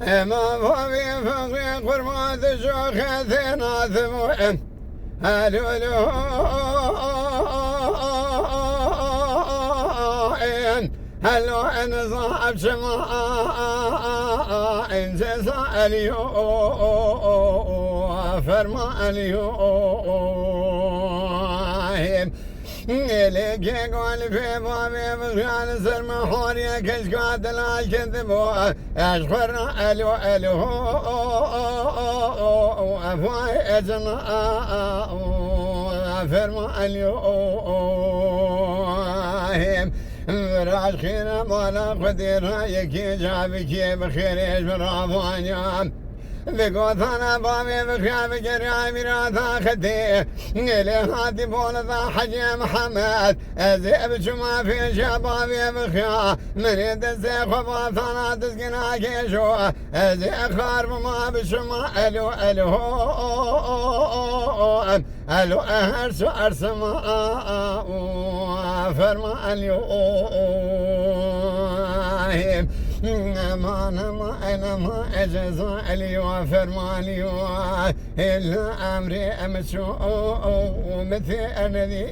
ما فوقي فوقي قرمات شوخ ثنا ثموئن هلو ان صاحب شماء ان سأل يو فرمان يو لك يقول في بابي بخيان سر محوري كشكات لا كذبوا اشخر الو الو افواي اجنا فرما اليو راج خير مالا قدير يكي جابك بخير برافانيا بقول ثنا بابي بخيا بجري ميراثا خدي إلي هادي بولدا حجي محمد أزيب شما في شبابي بخيا مريد الزيخ وباب ثنا تسقنا كيشو أزي خارب ما بشما ألو ألو ألو أهرسو أرسما فرما اليوم ما أنا ما أجز علي وفرماني إلا أمري أمشو مثل أنا ذي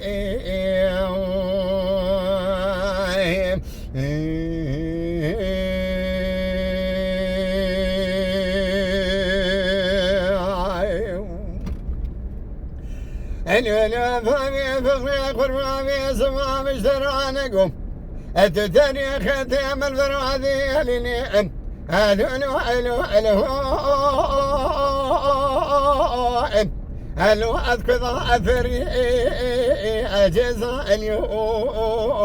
أنا فامي فقري قربامي سما مشترانكم التاريخ ختم الفرادي لني ألو ألو ألو ألو أذكر أثري أجزاء اليوم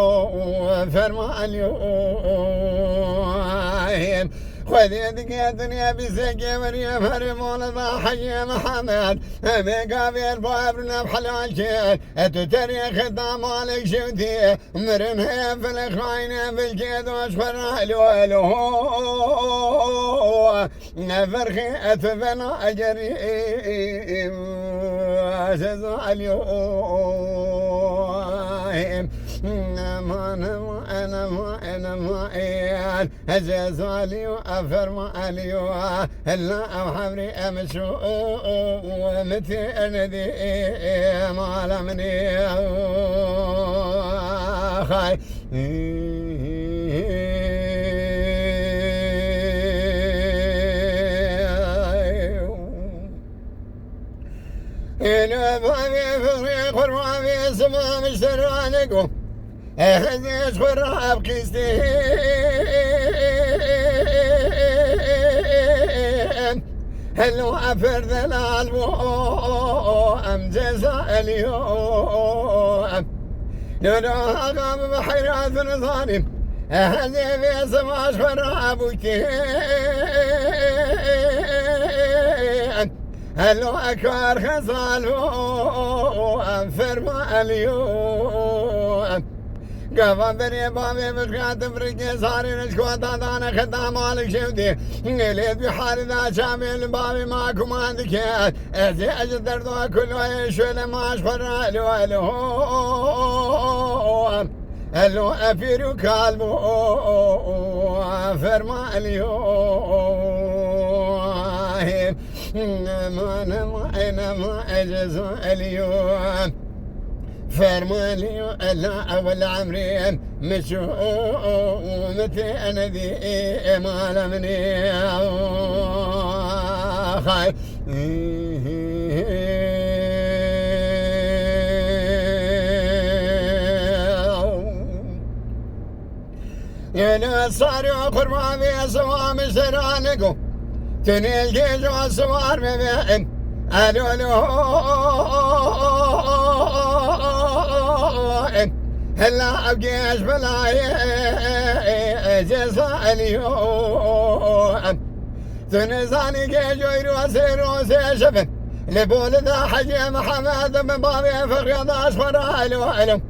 فرما اليوم خذي دقيقة الدنيا بسكي وريا فرمون ذا حي محمد أميقا في البابرنا بحلال شيء التاريخ ختم مالك شوتي مرنها في الإخوين في الكيد واشفر ألو ألو نفرخي أتفنا أجري أجزاء اليوم أنا ما أجزاء اليوم أفرما اليوم إلا أحمري أمشو ومتي أندي ما لمني خاي إلى بابي فغري قربابي سما مشترانكم أخذيش خراب كيستين هلو أفر ذلال أم جزاء اليوم نروح أقام بحيرات الظالم أخذي في سماش خراب كيستين هلو أكبر خصالو أنفر ما اليوم قفا بري بابي بخيات برقي صاري نشكوتا دانا خدام مالك شودي ليت بحالي ذا شامل بابي ماكو ما ذكيت ازي اجدر ذا كله يشوي ما اشفر الو الو الو افيرو كالبو فرما اليوم أنا ما أجز اليوم فرماني ألا أول عمري مشو متى أنا ذي ما لمني خاي يا ناس صاروا قرباني سوا مشترانكم تنيل جيج وصوار ببين ألو ألو هلا أبجيش بلاي جزاء اليوم تنزاني جيج ويروسي روسي شفن لبول ذا حجي محمد من بابي فقيض أشفر ألو ألو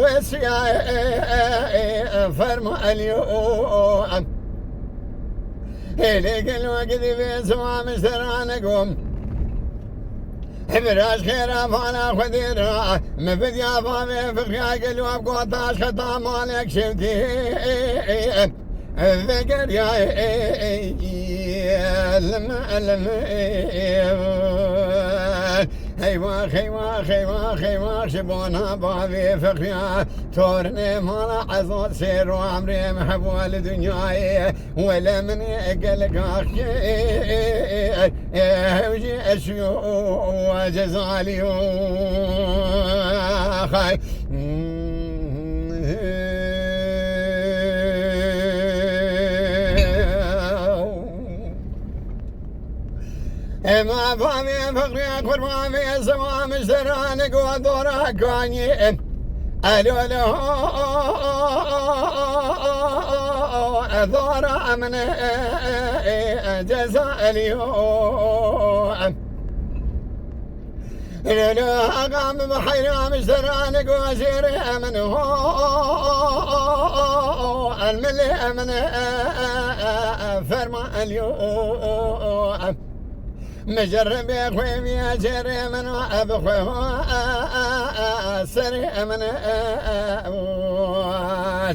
وسيا فرما اليوم إليك الوقت في سوا مشترانكم براش خيرا فانا خديرا مفديا فامي فخيا قلوب قوتاش خطا مالك شفتي الذكر يا هيوا شبونا بابي فخيا تورني مالا عزوز سير وعمري محبوة لدنياي ولا من قلق أخي وجي أشيو وجزالي خاي ما فامي فقري قربامي سما مشترانك ودورا كاني ألو له دورا من جزاء اليوم لو أقام بحيرا مشترانك وزيري منه الملي من فرما اليوم مجرب يا خوي يا جري من أبخوه سري من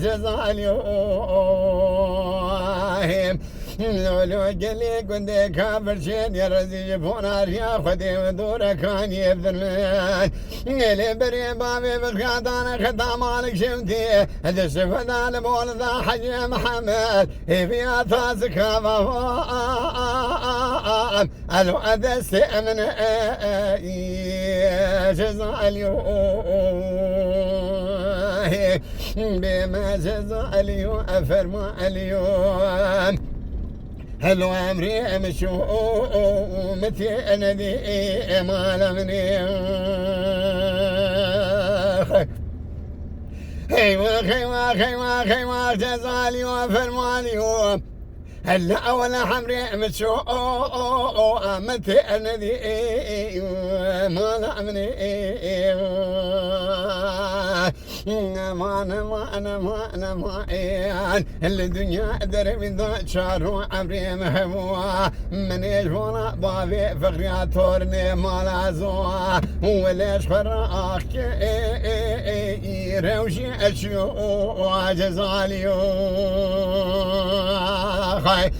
جزاء اليوم لولو قلي قندي كابر شين يرزي بونار يا خدي ودور كان يبذل اللي بري بابي بالخدانة خدام مالك شمتي هذا الشفدا لمول ذا حج محمد في أثاس كافا ألو أدس من جزاء اليوم بما جزاء اليوم فرما اليوم هلو أمري مشو متي أندي ما لمني خيما جزالي وفرماني هلا أول حمري مشو متي أندي ما لمني ما الدنيا أدري من ذا شارو عمري محبوة من يجونا بابي فقريا تورني مالازوا وليش فراخ روشي أشيو جزاليو خاي